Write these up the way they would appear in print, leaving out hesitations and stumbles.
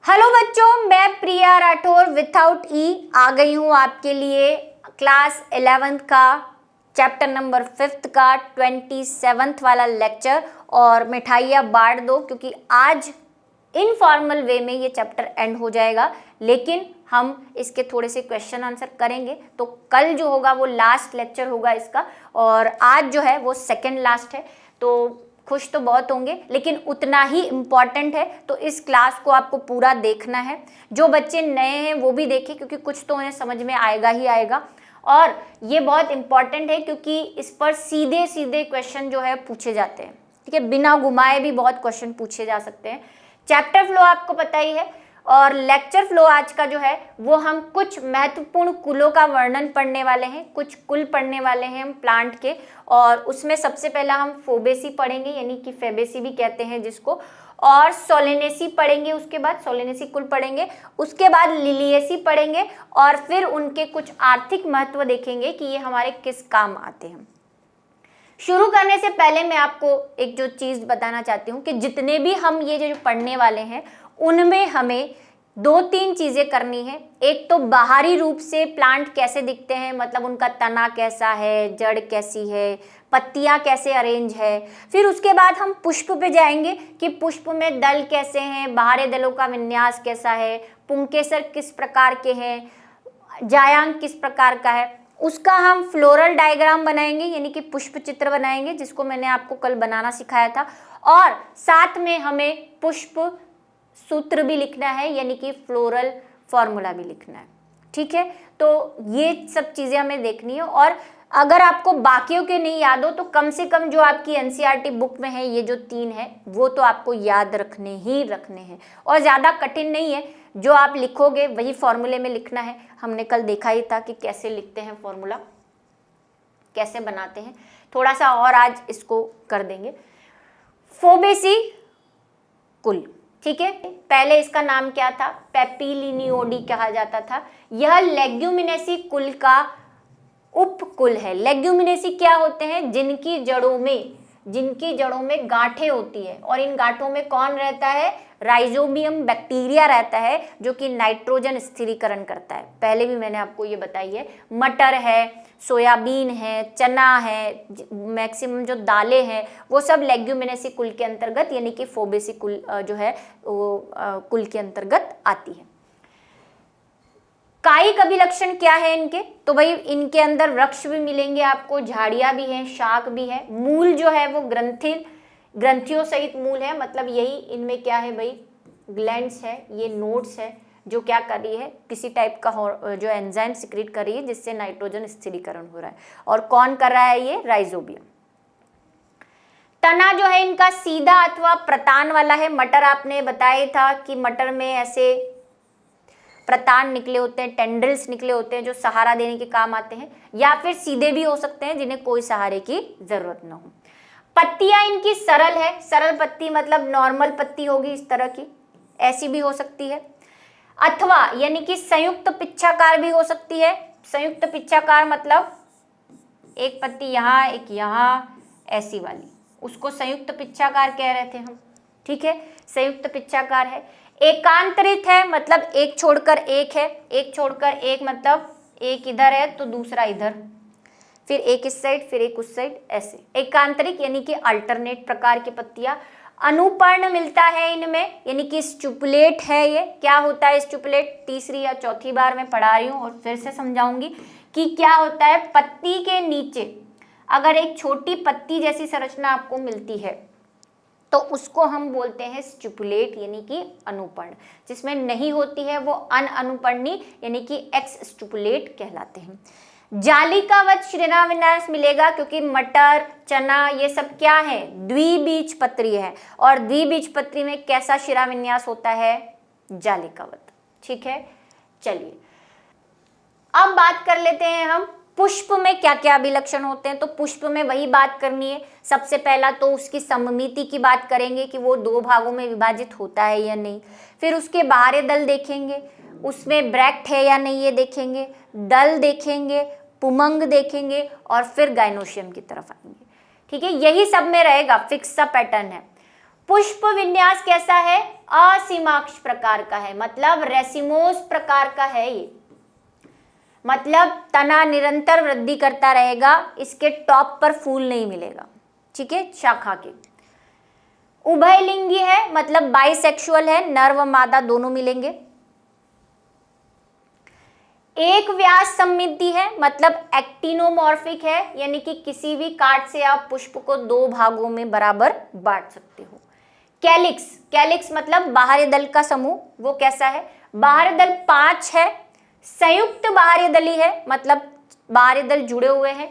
Hello बच्चों, मैं प्रिया Rathore without ई आ गई हूँ आपके लिए क्लास 11th का चैप्टर नंबर 5th का 27th वाला लेक्चर। और मिठाइयाँ बांट दो, क्योंकि आज इनफॉर्मल वे में ये चैप्टर एंड हो जाएगा, लेकिन हम इसके थोड़े से क्वेश्चन आंसर करेंगे। तो कल जो होगा वो लास्ट लेक्चर होगा इसका, और आज जो है वो सेकेंड लास्ट है। तो खुश तो बहुत होंगे, लेकिन उतना ही इम्पॉर्टेंट है, तो इस क्लास को आपको पूरा देखना है। जो बच्चे नए हैं वो भी देखें, क्योंकि कुछ तो उन्हें समझ में आएगा ही आएगा। और ये बहुत इम्पॉर्टेंट है क्योंकि इस पर सीधे सीधे क्वेश्चन जो है पूछे जाते हैं, ठीक है। बिना घुमाए भी बहुत क्वेश्चन पूछे जा सकते हैं। चैप्टर फ्लो आपको पता ही है, और लेक्चर फ्लो आज का जो है वो हम कुछ महत्वपूर्ण कुलों का वर्णन पढ़ने वाले हैं, कुछ कुल पढ़ने वाले हैं हम प्लांट के। और उसमें सबसे पहला हम फोबेसी पढ़ेंगे, यानी कि फेबेसी भी कहते हैं जिसको, और सोलेनेसी पढ़ेंगे। उसके बाद सोलेनेसी कुल पढ़ेंगे, उसके बाद लिलिएसी पढ़ेंगे, और फिर उनके कुछ आर्थिक महत्व देखेंगे कि ये हमारे किस काम आते हैं। शुरू करने से पहले मैं आपको एक जो चीज़ बताना चाहती हूँ कि जितने भी हम ये जो पढ़ने वाले हैं उनमें हमें 2-3 चीज़ें करनी है। एक तो बाहरी रूप से प्लांट कैसे दिखते हैं, मतलब उनका तना कैसा है, जड़ कैसी है, पत्तियाँ कैसे अरेंज है। फिर उसके बाद हम पुष्प पे जाएंगे कि पुष्प में दल कैसे हैं, बाहरी दलों का विन्यास कैसा है, पुंकेसर किस प्रकार के हैं, जायांग किस प्रकार का है। उसका हम फ्लोरल डायग्राम बनाएंगे, यानी कि पुष्प चित्र बनाएंगे, जिसको मैंने आपको कल बनाना सिखाया था। और साथ में हमें पुष्प सूत्र भी लिखना है, यानी कि फ्लोरल फॉर्मूला भी लिखना है, ठीक है। तो ये सब चीज़ें हमें देखनी है। और अगर आपको बाकियों के नहीं याद हो तो कम से कम जो आपकी एनसीईआरटी बुक में है ये जो 3 है वो तो आपको याद रखने ही रखने हैं, और ज़्यादा कठिन नहीं है। जो आप लिखोगे वही फॉर्मूले में लिखना है। हमने कल देखा ही था कि कैसे लिखते हैं फॉर्मूला, कैसे बनाते हैं। थोड़ा सा और आज इसको कर देंगे। फोबेसी कुल, ठीक है। पहले इसका नाम क्या था, पेपिलिनियोडी कहा जाता था। यह लेग्यूमिनेसी कुल का उपकुल है। लेग्यूमिनेसी क्या होते हैं, जिनकी जड़ों में गांठें होती है, और इन गांठों में कौन रहता है, राइजोबियम बैक्टीरिया रहता है, जो कि नाइट्रोजन स्थिरीकरण करता है। पहले भी मैंने आपको ये बताई है। मटर है, सोयाबीन है, चना है, मैक्सिमम जो दालें हैं वो सब लेग्यूमिनेसी कुल के अंतर्गत, यानी कि फोबेसी कुल जो है वो कुल के अंतर्गत आती है। कायिक अभिलक्षण क्या है इनके, तो भाई इनके अंदर वृक्ष भी मिलेंगे आपको, झाड़ियाँ भी हैं, शाख भी है। मूल जो है वो ग्रंथियों सहित मूल है, मतलब यही इनमें क्या है भाई, ग्लैंड्स है, ये नोड्स है, जो क्या कर रही है, किसी टाइप का जो एंजाइम सिक्रीट कर रही है, जिससे नाइट्रोजन स्थिरीकरण हो रहा है। और कौन कर रहा है, ये राइजोबियम। तना जो है इनका सीधा अथवा प्रतान वाला है। मटर आपने बताया था कि मटर में ऐसे प्रतान निकले होते हैं, टेंड्रिल्स निकले होते हैं, जो सहारा देने के काम आते हैं, या फिर सीधे भी हो सकते हैं जिन्हें कोई सहारे की जरूरत ना हो। पत्तियां इनकी सरल है। सरल पत्ती मतलब नॉर्मल पत्ती होगी इस तरह की, ऐसी भी हो सकती है, अथवा यानी कि संयुक्त पिच्छाकार भी हो सकती है। संयुक्त पिच्छाकार मतलब एक पत्ती यहाँ, एक यहाँ, ऐसी वाली, उसको संयुक्त पिच्छाकार कह रहे थे हम, ठीक है। संयुक्त पिच्छाकार है। एकांतरित है, मतलब एक छोड़कर एक है, एक छोड़कर एक मतलब एक इधर है तो दूसरा इधर, फिर एक इस साइड, फिर एक उस साइड, ऐसे। एकांतरिक यानी कि अल्टरनेट प्रकार की पत्तियां। अनुपर्ण मिलता है इनमें, यानी कि स्टुपुलेट है। ये क्या होता है स्टुपुलेट, तीसरी या चौथी बार मैं पढ़ा रही हूँ और फिर से समझाऊंगी कि क्या होता है। पत्ती के नीचे अगर एक छोटी पत्ती जैसी संरचना आपको मिलती है तो उसको हम बोलते हैं स्टुपुलेट, यानी कि अनुपर्ण। जिसमें नहीं होती है वो अनअनुपर्णी, यानी कि एक्स स्टुपुलेट कहलाते हैं। जालिकावत श्रेणाविन्यास मिलेगा, क्योंकि मटर, चना ये सब क्या है, द्विबीजपत्री है, और द्विबीजपत्री में कैसा शिराविन्यास होता है, जालिकावत, ठीक है। चलिए अब बात कर लेते हैं हम पुष्प में क्या क्या अभिलक्षण होते हैं। तो पुष्प में वही बात करनी है। सबसे पहला तो उसकी सममिति की बात करेंगे कि वो 2 भागों में विभाजित होता है या नहीं। फिर उसके बाहरी दल देखेंगे, उसमें ब्रैक्ट है या नहीं ये देखेंगे, दल देखेंगे, पुमंग देखेंगे, और फिर गाइनोशियम की तरफ आएंगे, ठीक है। यही सब में रहेगा, फिक्स सा पैटर्न है। पुष्प विन्यास कैसा है? असीमाक्ष प्रकार का है, मतलब रेसिमोस प्रकार का है ये, मतलब तना निरंतर वृद्धि करता रहेगा, इसके टॉप पर फूल नहीं मिलेगा, ठीक है, शाखा के। उभयलिंगी है, मतलब बाइसेक्सुअल है, नर व मादा दोनों मिलेंगे। एक व्यास सममिति है, मतलब एक्टिनोमॉर्फिक है, यानी कि किसी भी काट से आप पुष्प को दो भागों में बराबर बांट सकते हो। कैलिक्स, कैलिक्स मतलब बाहरी दल का समूह, वो कैसा है? बाहरी दल 5 है, संयुक्त बाहरी दली है, मतलब बाहरी दल जुड़े हुए हैं।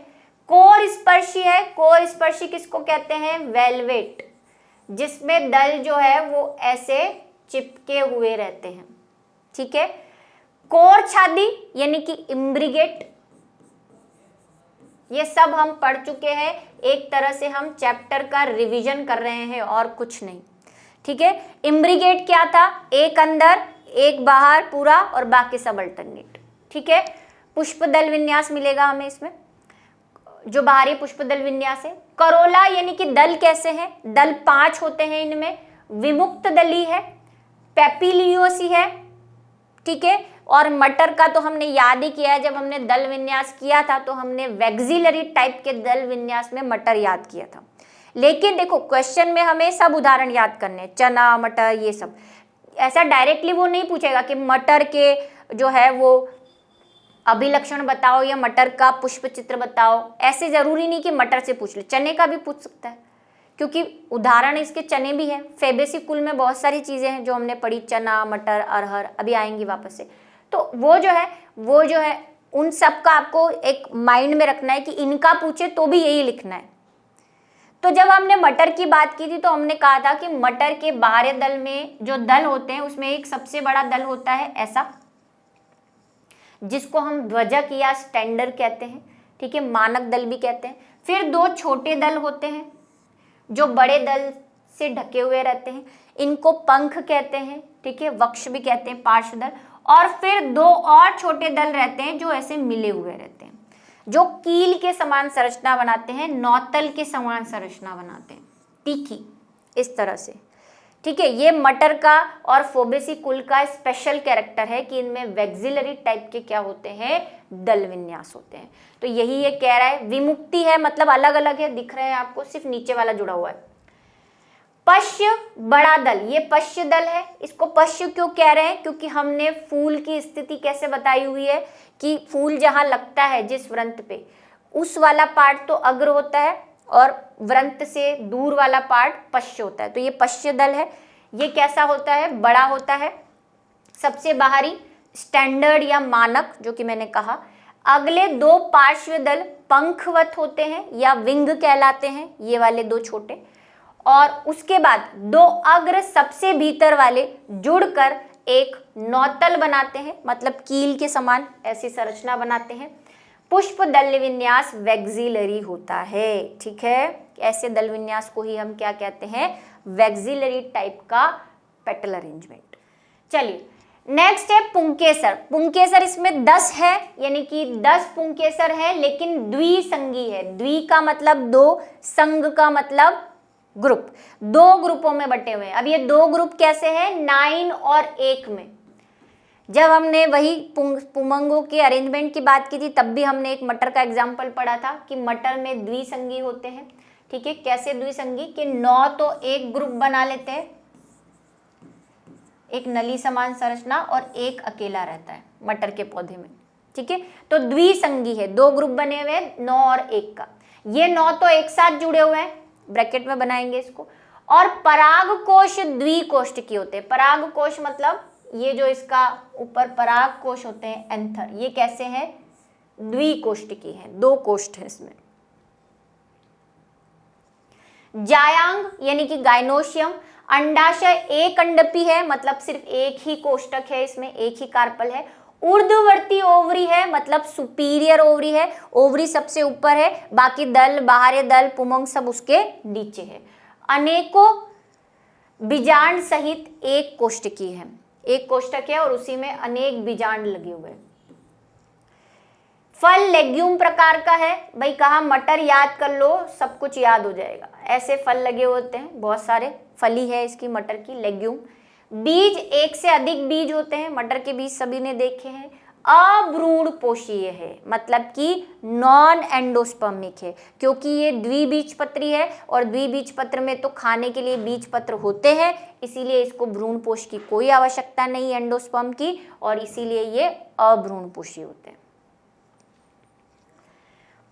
कोर स्पर्शी है, कोर स्पर्शी किसको कहते हैं? वेलवेट, जिसमें दल जो है वो ऐसे चिपके हुए रहते हैं, ठीक है। कोर छादी यानी कि इम्ब्रिगेट, ये सब हम पढ़ चुके हैं, एक तरह से हम चैप्टर का रिवीजन कर रहे हैं और कुछ नहीं, ठीक है। इम्ब्रिगेट क्या था? एक अंदर एक बाहर पूरा और बाकी सब अल्टरनेट, ठीक है। पुष्प दल विन्यास मिलेगा हमें इसमें, जो बाहरी पुष्प दल विन्यास है। करोला यानी कि दल कैसे हैं? दल 5 होते हैं, इनमें विमुक्त दली है, पेपिलियोसी है, ठीक है। और मटर का तो हमने याद ही किया है, जब हमने दल विन्यास किया था तो हमने वैक्सिलरी टाइप के दल विन्यास में मटर याद किया था। लेकिन देखो क्वेश्चन में हमें सब उदाहरण याद करने, चना, मटर, ये सब। ऐसा डायरेक्टली वो नहीं पूछेगा कि मटर के जो है वो अभिलक्षण बताओ या मटर का पुष्प चित्र बताओ, ऐसे जरूरी नहीं कि मटर से पूछ ले, चने का भी पूछ सकता है, क्योंकि उदाहरण इसके चने भी हैं। फेबेसी कुल में बहुत सारी चीजें हैं जो हमने पढ़ी, चना, मटर, अरहर, अभी आएंगी वापस से। तो वो जो है उन सब का आपको एक माइंड में रखना है कि इनका पूछे तो भी यही लिखना है। तो जब हमने मटर की बात की थी तो हमने कहा था कि मटर के बाहरी दल में जो दल होते हैं उसमें एक सबसे बड़ा दल होता है ऐसा, जिसको हम ध्वजक या स्टैंडर्ड कहते हैं, ठीक है, मानक दल भी कहते हैं। फिर 2 छोटे दल होते हैं जो बड़े दल से ढके हुए रहते हैं, इनको पंख कहते हैं, ठीक है, वक्ष भी कहते हैं, पार्श्व दल। और फिर 2 और छोटे दल रहते हैं जो ऐसे मिले हुए रहते हैं, जो कील के समान संरचना बनाते हैं, नौतल के समान संरचना बनाते हैं, तीखी, इस तरह से, ठीक है। ये मटर का और फोबेसी कुल का स्पेशल कैरेक्टर है कि इनमें वैक्सिलरी टाइप के क्या होते हैं? दल विन्यास होते हैं। तो यही ये कह रहा है, विमुक्ति है मतलब अलग अलग है, दिख रहे हैं आपको, सिर्फ नीचे वाला जुड़ा हुआ है। पश्य बड़ा दल, ये पश्य दल है। इसको पश्य क्यों कह रहे हैं? क्योंकि हमने फूल की स्थिति कैसे बताई हुई है कि फूल जहां लगता है जिस वृंत पे, उस वाला पार्ट तो अग्र होता है और वृंत से दूर वाला पार्ट पश्य होता है। तो ये पश्य दल है। ये कैसा होता है? बड़ा होता है। सबसे बाहरी स्टैंडर्ड या मानक, जो कि मैंने कहा। अगले 2 पार्श्व दल पंखवत होते हैं या विंग कहलाते हैं, ये वाले 2 छोटे। और उसके बाद 2 अग्र सबसे भीतर वाले जुड़कर एक नौतल बनाते हैं, मतलब कील के समान ऐसी संरचना बनाते हैं। पुष्प दल विन्यास वैक्सिलरी होता है, ठीक है। ऐसे दल विन्यास को ही हम क्या कहते हैं? वैक्सिलरी टाइप का पेटल अरेंजमेंट। चलिए नेक्स्ट है पुंकेसर। पुंकेसर इसमें 10 है, यानी कि 10 पुंकेसर है, लेकिन द्विसंगी है। द्वि का मतलब 2, संग का मतलब ग्रुप, 2 ग्रुपों में बटे हुए हैं। अब ये 2 ग्रुप कैसे हैं? 9 और 1 में। जब हमने वही पुमंगों के अरेंजमेंट की बात की थी तब भी हमने एक मटर का एग्जाम्पल पढ़ा था कि मटर में द्विसंगी होते हैं, ठीक है। कैसे द्विसंगी? कि 9 तो एक ग्रुप बना लेते हैं, एक नली समान संरचना, और एक अकेला रहता है मटर के पौधे में, ठीक है। तो द्विसंगी है, 2 ग्रुप बने हुए हैं 9 और 1 का। ये 9 तो एक साथ जुड़े हुए हैं, ब्रैकेट में बनाएंगे इसको। और परागकोश द्विकोष्ठकी होते हैं। परागकोश मतलब ये जो इसका ऊपर परागकोश होते हैं एंथर, ये कैसे हैं? द्विकोष्ठकी है, 2 कोष्ठ है इसमें। जायांग यानी कि गाइनोशियम, अंडाशय एकंडपी है, मतलब सिर्फ एक ही कोष्ठक है, इसमें एक ही कार्पल है। ऊर्ध्ववर्ती ओवरी है, मतलब सुपीरियर ओवरी है, ओवरी सबसे ऊपर है, बाकी दल, बाहरी दल, पुमंग सब उसके नीचे है। अनेकों बीजांड सहित एक कोष्ठकी है, एक कोष्ठक है और उसी में अनेक बीजांड लगे हुए हैं। फल लेग्यूम प्रकार का है। भाई कहा मटर याद कर लो, सब कुछ याद हो जाएगा। ऐसे फल लगे होते हैं, बहुत सारे फली है इसकी मटर की, लेग्यूम। बीज, एक से अधिक बीज होते हैं, मटर के बीज सभी ने देखे हैं। अभ्रूणपोषीय है, मतलब कि नॉन एंडोस्पर्मिक है, क्योंकि ये द्विबीजपत्री है और द्विबीजपत्र में तो खाने के लिए बीजपत्र होते हैं, इसीलिए इसको भ्रूणपोष की कोई आवश्यकता नहीं एंडोस्पर्म की, और इसीलिए ये अभ्रूणपोषी होते हैं।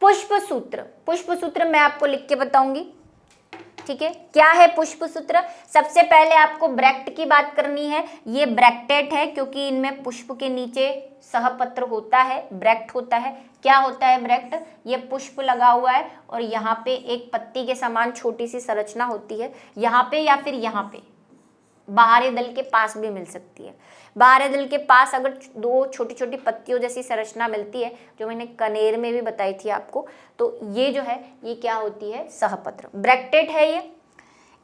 पुष्पसूत्र, पुष्पसूत्र मैं आपको लिख के बताऊंगी, ठीक है। क्या है पुष्पसूत्र? सबसे पहले आपको ब्रैक्ट की बात करनी है। ये ब्रैक्टेट है क्योंकि इनमें पुष्प के नीचे सहपत्र होता है, ब्रैक्ट होता है। क्या होता है ब्रैक्ट? ये पुष्प लगा हुआ है और यहाँ पे एक पत्ती के समान छोटी सी संरचना होती है, यहाँ पे या फिर यहाँ पे बाहरी दल के पास भी मिल सकती है। बाहरी दल के पास अगर दो छोटी छोटी पत्तियों जैसी संरचना मिलती है, जो मैंने कनेर में भी बताई थी आपको, तो ये जो है ये क्या होती है? सहपत्र, ब्रैक्टेट है ये।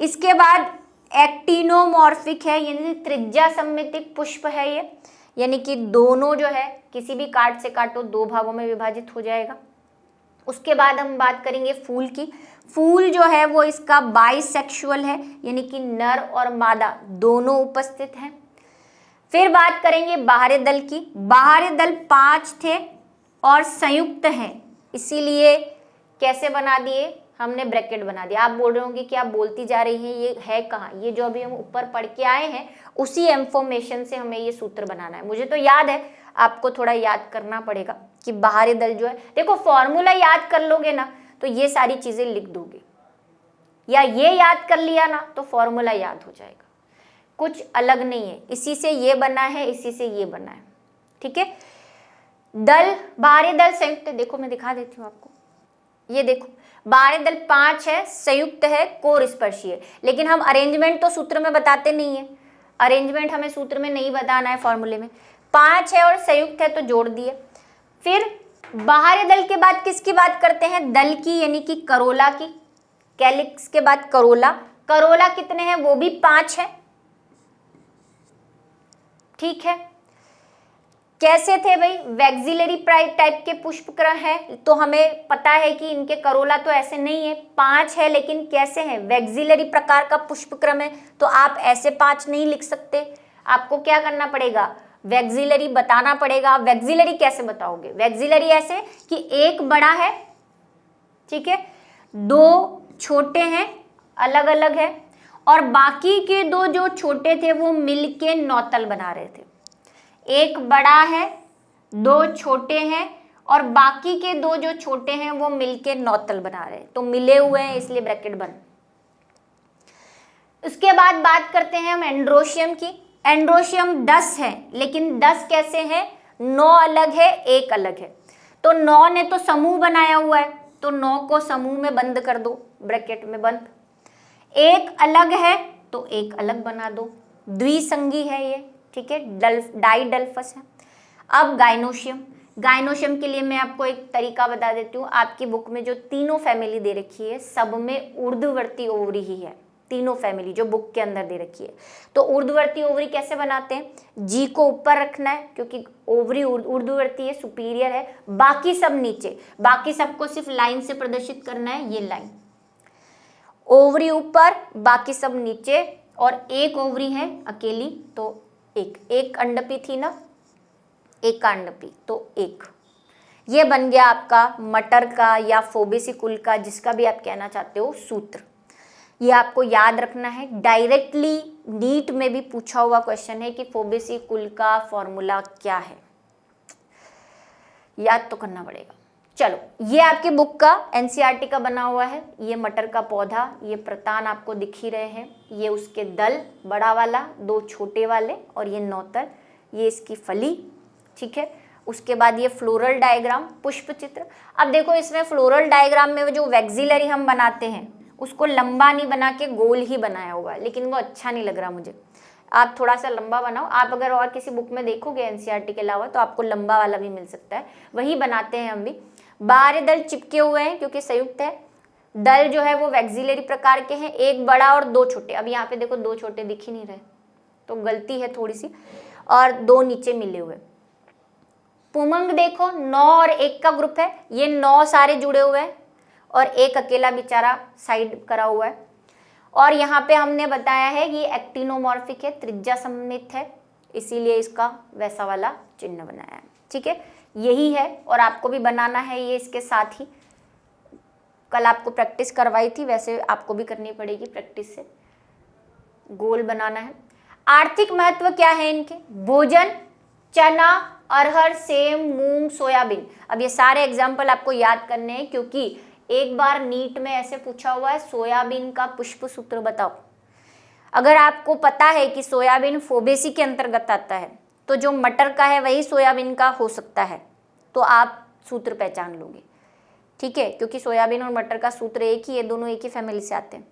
इसके बाद एक्टिनोमॉर्फिक है, यानी त्रिज्या सममितिक पुष्प है ये, यानी कि दोनों जो है किसी भी काट से काटो दो भागों में विभाजित हो जाएगा। उसके बाद हम बात करेंगे फूल की। फूल जो है वो इसका बाइसेक्सुअल है, यानी कि नर और मादा दोनों उपस्थित हैं। फिर बात करेंगे बाहरी दल की। बाहरी दल 5 थे और संयुक्त हैं, इसीलिए कैसे बना दिए हमने? ब्रैकेट बना दिया। आप बोल रहे होंगे कि आप बोलती जा रही हैं, ये है कहाँ? ये जो अभी हम ऊपर पढ़ के आए हैं उसी इंफॉर्मेशन से हमें ये सूत्र बनाना है। मुझे तो याद है, आपको थोड़ा याद करना पड़ेगा कि बाहरी दल जो है, देखो फॉर्मूला याद कर लोगे ना तो ये सारी चीजें लिख दोगे, या ये याद कर लिया ना तो फॉर्मूला याद हो जाएगा। कुछ अलग नहीं है, इसी से ये बना है, इसी से ये बना है, ठीक है। दल, बाहरी दल संयुक्त, देखो मैं दिखा देती हूँ आपको, ये देखो बाहरी दल 5 है, संयुक्त है, कोर स्पर्शी है। लेकिन हम अरेंजमेंट तो सूत्र में बताते नहीं है, अरेंजमेंट हमें सूत्र में नहीं बताना है, फॉर्मूले में। 5 है और संयुक्त है तो जोड़ दिए। फिर बाहरी दल के बाद किसकी बात करते हैं? दल की, यानी कि करोला की। कैलिक्स के बाद करोला। करोला कितने हैं? वो भी 5 है, ठीक है। कैसे थे भाई? वैक्सिलरी टाइप के पुष्पक्रम है, तो हमें पता है कि इनके करोला तो ऐसे नहीं है, 5 है, लेकिन कैसे हैं? वैक्सिलरी प्रकार का पुष्पक्रम है, तो आप ऐसे 5 नहीं लिख सकते, आपको क्या करना पड़ेगा? वैक्सिलरी बताना पड़ेगा। वैक्सिलरी कैसे बताओगे? वैक्सिलरी ऐसे कि एक बड़ा है, ठीक है, 2 छोटे हैं, अलग अलग है, और बाकी के 2 जो छोटे थे वो मिलके नौतल बना रहे थे। एक बड़ा है, 2 छोटे हैं, और बाकी के 2 जो छोटे हैं वो मिलके नौतल बना रहे हैं, तो मिले हुए हैं, इसलिए ब्रैकेट बंद। उसके बाद बात करते हैं हम एंड्रोशियम की। एंड्रोशियम 10 है, लेकिन 10 कैसे हैं? 9 अलग है, 1 अलग है। तो 9 ने तो समूह बनाया हुआ है, तो 9 को समूह में बंद कर दो, ब्रैकेट में बंद। 1 अलग है तो 1 अलग बना दो, द्विसंगी है ये, ठीक है, डाइडल्फस है। अब गाइनोशियम। गाइनोशियम के लिए मैं आपको एक तरीका बता देती हूँ। आपकी बुक में जो तीनों फैमिली दे रखी है, सब में ऊर्ध्ववर्ती ओवरी ही है, तीनों फैमिली जो बुक के अंदर दे रखी है। तो ऊर्ध्ववर्ती ओवरी कैसे बनाते हैं? जी को ऊपर रखना है, क्योंकि ओवरी ऊर्ध्ववर्ती है, सुपीरियर है, बाकी सब नीचे, बाकी सबको सिर्फ लाइन से प्रदर्शित करना है, ये लाइन। ओवरी ऊपर, बाकी सब नीचे, और एक ओवरी है अकेली, तो एक अंडपी थी ना, एक का अंडपी, तो एक। ये बन गया आपका मटर का या फोबेसी कुल का, जिसका भी आप कहना चाहते हो, सूत्र। ये आपको याद रखना है। डायरेक्टली नीट में भी पूछा हुआ क्वेश्चन है कि फोबेसी कुल का फॉर्मूला क्या है, याद तो करना पड़ेगा। चलो, ये आपके बुक का एनसीईआरटी का बना हुआ है। ये मटर का पौधा, ये प्रतान आपको दिख ही रहे हैं, ये उसके दल बड़ा वाला, 2 छोटे वाले, और ये नौतल, ये इसकी फली, ठीक है। उसके बाद ये फ्लोरल डायग्राम, पुष्प चित्र। अब देखो इसमें फ्लोरल डायग्राम में जो वैक्सिलरी हम बनाते हैं उसको लंबा नहीं बना के गोल ही बनाया हुआ है, लेकिन वो अच्छा नहीं लग रहा मुझे। आप थोड़ा सा लंबा बनाओ। आप अगर और किसी बुक में देखोगे एनसीईआरटी के अलावा तो आपको लंबा वाला भी मिल सकता है, वही बनाते हैं हम भी। बाहरी दल चिपके हुए हैं क्योंकि संयुक्त है। दल जो है वो वैक्सिलरी प्रकार के हैं, एक बड़ा और 2 छोटे। अब यहाँ पे देखो 2 छोटे दिख ही नहीं रहे, तो गलती है थोड़ी सी, और 2 नीचे मिले हुए। पुमंग देखो 9 और 1 का ग्रुप है, ये 9 सारे जुड़े हुए हैं और एक अकेला बेचारा साइड करा हुआ है। और यहाँ पे हमने बताया है कि एक्टिनोमॉर्फिक है, त्रिज्या सममित है, इसीलिए इसका वैसा वाला चिन्ह बनाया है। ठीक है, यही है और आपको भी बनाना है ये इसके साथ ही। कल आपको प्रैक्टिस करवाई थी, वैसे आपको भी करनी पड़ेगी प्रैक्टिस से, गोल बनाना है। आर्थिक महत्व क्या है इनके? भोजन, चना, अरहर, सेम, मूंग, सोयाबीन। अब ये सारे एग्जाम्पल आपको याद करने हैं क्योंकि एक बार नीट में ऐसे पूछा हुआ है सोयाबीन का पुष्प सूत्र बताओ। अगर आपको पता है कि सोयाबीन फोबेसी के अंतर्गत आता है तो जो मटर का है वही सोयाबीन का हो सकता है, तो आप सूत्र पहचान लोगे। ठीक है, क्योंकि सोयाबीन और मटर का सूत्र एक ही है, दोनों एक ही फैमिली से आते हैं।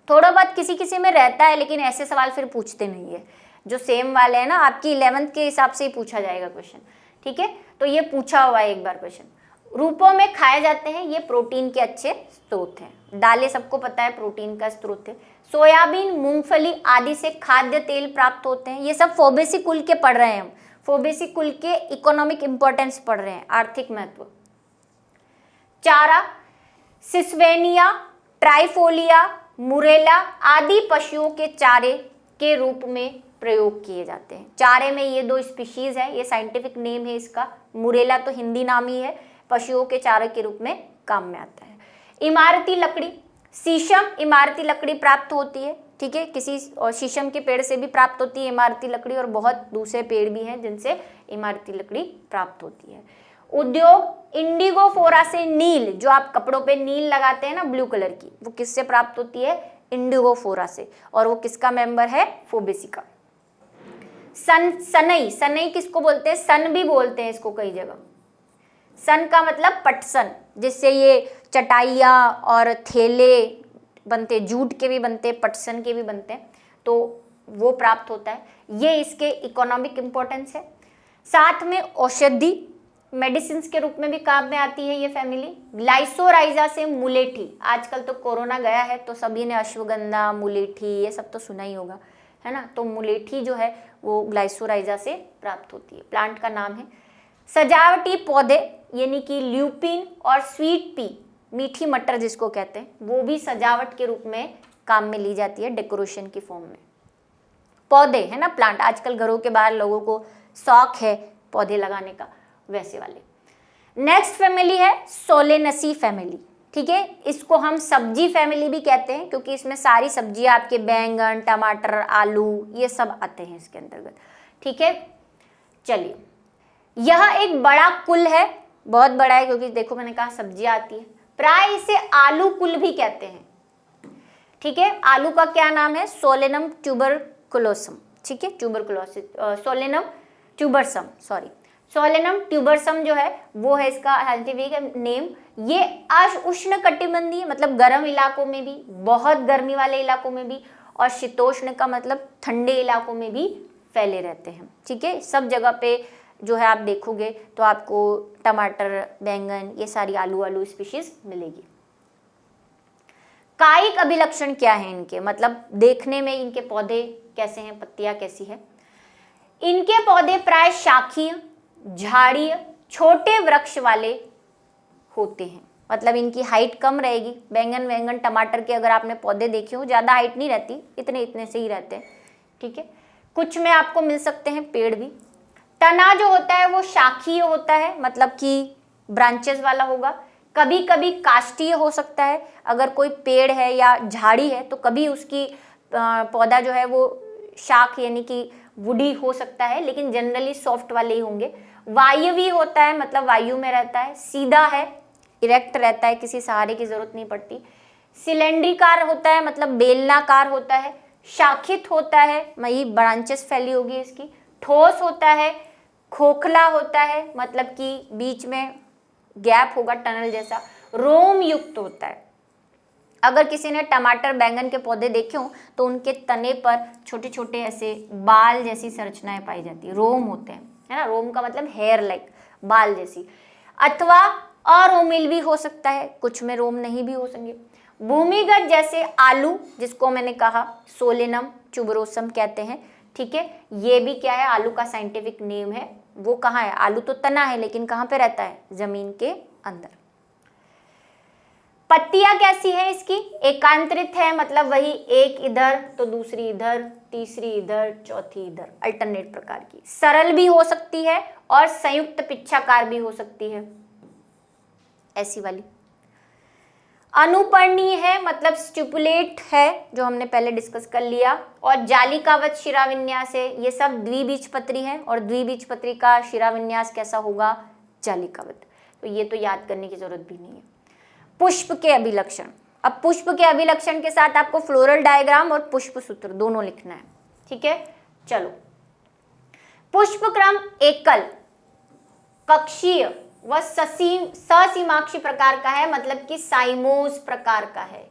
थोड़ा बहुत किसी किसी में रहता है, लेकिन ऐसे सवाल फिर पूछते नहीं है। जो सेम वाले हैं ना, आपकी 11th के हिसाब से ही पूछा जाएगा क्वेश्चन। ठीक है, तो ये पूछा हुआ है एक बार क्वेश्चन। रूपों में खाए जाते हैं, ये प्रोटीन के अच्छे स्रोत हैं। दालें सबको पता है प्रोटीन का स्रोत है। सोयाबीन, मूंगफली आदि से खाद्य तेल प्राप्त होते हैं। ये सब फोबेसी कुल के पढ़ रहे हैं हम, फोबेसी कुल के इकोनॉमिक इंपॉर्टेंस पढ़ रहे हैं, आर्थिक महत्व। चारा, सिस्वेनिया, ट्राइफोलिया, मुरेला आदि पशुओं के चारे के रूप में प्रयोग किए जाते हैं। चारे में ये 2 स्पीशीज है, ये साइंटिफिक नेम है इसका। मुरेला तो हिंदी नाम ही है, पशुओं के चारे के रूप में काम में आता है। इमारती लकड़ी, शीशम इमारती लकड़ी प्राप्त होती है। ठीक है, किसी और शीशम के पेड़ से भी प्राप्त होती है इमारती लकड़ी, और बहुत दूसरे पेड़ भी हैं जिनसे इमारती लकड़ी प्राप्त होती है। उद्योग, इंडिगो फोरा से नील, जो आप कपड़ों पे नील लगाते हैं ना ब्लू कलर की, वो किससे प्राप्त होती है? इंडिगो फोरा से, और वो किसका मेंबर है? फोबेसी का। सनई, सनई किसको बोलते हैं? सन भी बोलते हैं इसको कई जगह। सन का मतलब पटसन, जिससे ये चटाइयाँ और थैले बनते, जूट के भी बनते, पटसन के भी बनते हैं, तो वो प्राप्त होता है। ये इसके इकोनॉमिक इम्पोर्टेंस है। साथ में औषधि, मेडिसिन के रूप में भी काम में आती है ये फैमिली। ग्लाइसोराइजा से मुलेठी, आजकल तो कोरोना गया है तो सभी ने अश्वगंधा, मुलेठी ये सब तो सुना ही होगा, है ना। तो मुलेठी जो है वो ग्लाइसोराइजा से प्राप्त होती है, प्लांट का नाम है। सजावटी पौधे यानी कि ल्यूपिन और स्वीट पी, मीठी मटर जिसको कहते हैं, वो भी सजावट के रूप में काम में ली जाती है, डेकोरेशन की फॉर्म में। पौधे है ना, प्लांट, आजकल घरों के बाहर लोगों को शौक है पौधे लगाने का, वैसे वाले। नेक्स्ट फैमिली है सोलेनेसी फैमिली। ठीक है, इसको हम सब्जी फैमिली भी कहते हैं क्योंकि इसमें सारी सब्जियां, आपके बैंगन, टमाटर, आलू ये सब आते हैं इसके अंतर्गत। ठीक है, चलिए, यह एक बड़ा कुल है, बहुत बड़ा है क्योंकि देखो मैंने कहा सब्जियां आती है। प्राय इसे आलू कुल भी कहते हैं। ठीक है, आलू का क्या नाम है? सोलेनम ट्यूबरकुलोसम। ठीक है, सोलेनम ट्यूबरसम, सॉरी, सोलेनम ट्यूबरसम जो है वो है इसका साइंटिफिक नेम। ये उष्ण कटिबंधीय मतलब गर्म इलाकों में भी, बहुत गर्मी वाले इलाकों में भी, और शीतोष्ण का मतलब ठंडे इलाकों में भी फैले रहते हैं। ठीक है, सब जगह पे जो है आप देखोगे तो आपको टमाटर, बैंगन, ये सारी आलू स्पीशीज मिलेगी। कायिक अभिलक्षण क्या है इनके, मतलब देखने में इनके पौधे कैसे हैं, पत्तियां कैसी है? इनके पौधे प्राय शाखीय, झाड़ीय, छोटे वृक्ष वाले होते हैं, मतलब इनकी हाइट कम रहेगी। बैंगन, टमाटर के अगर आपने पौधे देखे हो, ज्यादा हाइट नहीं रहती, इतने से ही रहते हैं। ठीक है, कुछ में आपको मिल सकते हैं पेड़ भी। तना जो होता है वो शाखीय होता है, मतलब कि ब्रांचेस वाला होगा। कभी कभी काष्ठीय हो सकता है, अगर कोई पेड़ है या झाड़ी है तो कभी उसकी पौधा जो है वो शाख यानी कि वुडी हो सकता है, लेकिन जनरली सॉफ्ट वाले ही होंगे। वायवी होता है, मतलब वायु में रहता है। सीधा है, इरेक्ट रहता है, किसी सहारे की जरूरत नहीं पड़ती। सिलेंड्रिकार होता है, मतलब बेलनाकार होता है। शाखित होता है, वही ब्रांचेस फैली होगी इसकी। ठोस होता है, खोखला होता है, मतलब कि बीच में गैप होगा टनल जैसा। रोम युक्त होता है। अगर किसी ने टमाटर, बैंगन के पौधे देखे हो तो उनके तने पर छोटे छोटे ऐसे बाल जैसी संरचनाएं पाई जाती है, रोम होते हैं, है ना। रोम का मतलब हेयर लाइक, बाल जैसी। अथवा अरोमिल भी हो सकता है, कुछ में रोम नहीं भी हो सकेंगे। भूमिगत जैसे आलू, जिसको मैंने कहा सोलेनम ट्यूबरोसम कहते हैं। ठीक है, ये भी क्या है, आलू का साइंटिफिक नेम है, वो कहाँ है? आलू तो तना है लेकिन कहाँ पे रहता है? जमीन के अंदर। पत्तियां कैसी है इसकी? एकांतरित है, मतलब वही एक इधर तो दूसरी इधर, तीसरी इधर, चौथी इधर, अल्टरनेट प्रकार की। सरल भी हो सकती है और संयुक्त पिच्छाकार भी हो सकती है, ऐसी वाली। अनुपर्णीय है, मतलब स्टिपुलेट है, जो हमने पहले डिस्कस कर लिया। और जालिकावत शिराविन्यास है, ये सब द्विबीजपत्री है और द्विबीजपत्री का शिराविन्यास कैसा होगा? जालिकावत। तो ये तो याद करने की जरूरत भी नहीं है। पुष्प के अभिलक्षण, अब पुष्प के अभिलक्षण के साथ आपको फ्लोरल डायग्राम और पुष्प सूत्र दोनों लिखना है, ठीक है। चलो, पुष्पक्रम एकल, कक्षीय व ससीमाक्षी प्रकार का है, मतलब कि साइमोस प्रकार का है।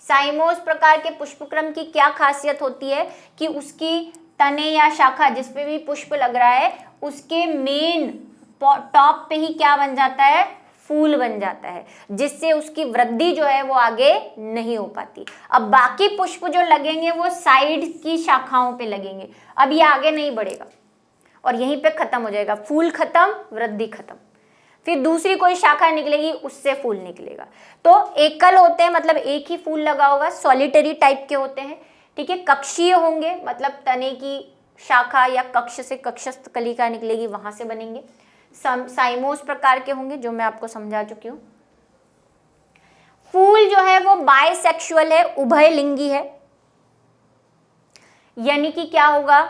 साइमोस प्रकार के पुष्पक्रम की क्या खासियत होती है कि उसकी तने या शाखा जिस पे भी पुष्प लग रहा है उसके मेन टॉप पे ही क्या बन जाता है? फूल बन जाता है, जिससे उसकी वृद्धि जो है वो आगे नहीं हो पाती। अब बाकी पुष्प जो लगेंगे वो साइड की शाखाओं पे लगेंगे, अब ये आगे नहीं बढ़ेगा और यहीं पे खत्म हो जाएगा, फूल खत्म, वृद्धि खत्म। फिर दूसरी कोई शाखा निकलेगी, उससे फूल निकलेगा। तो एकल होते हैं, मतलब एक ही फूल लगा होगा, सॉलिटरी टाइप के होते हैं, ठीक है। कक्षीय होंगे, मतलब तने की शाखा या कक्ष से कक्षस्थ कलिका निकलेगी, वहां से बनेंगे। साइमोस प्रकार के होंगे, जो मैं आपको समझा चुकी हूं। फूल जो है वो बायसेक्सुअल है, उभयलिंगी है, यानी कि क्या होगा?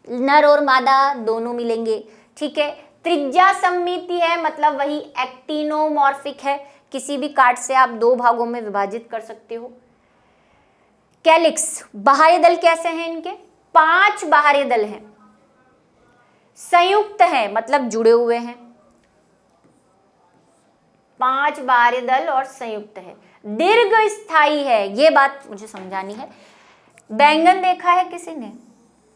नर और मादा दोनों मिलेंगे, ठीक है। त्रिज्या सममिति है, मतलब वही एक्टिनोमॉर्फिक है, किसी भी काट से आप दो भागों में विभाजित कर सकते हो। कैलिक्स, बाहरी दल कैसे हैं इनके? 5 बाहरी दल हैं। संयुक्त है, मतलब जुड़े हुए हैं, 5 बाहरी दल और संयुक्त है। दीर्घ स्थायी है, ये बात मुझे समझानी है। बैंगन देखा है किसी ने?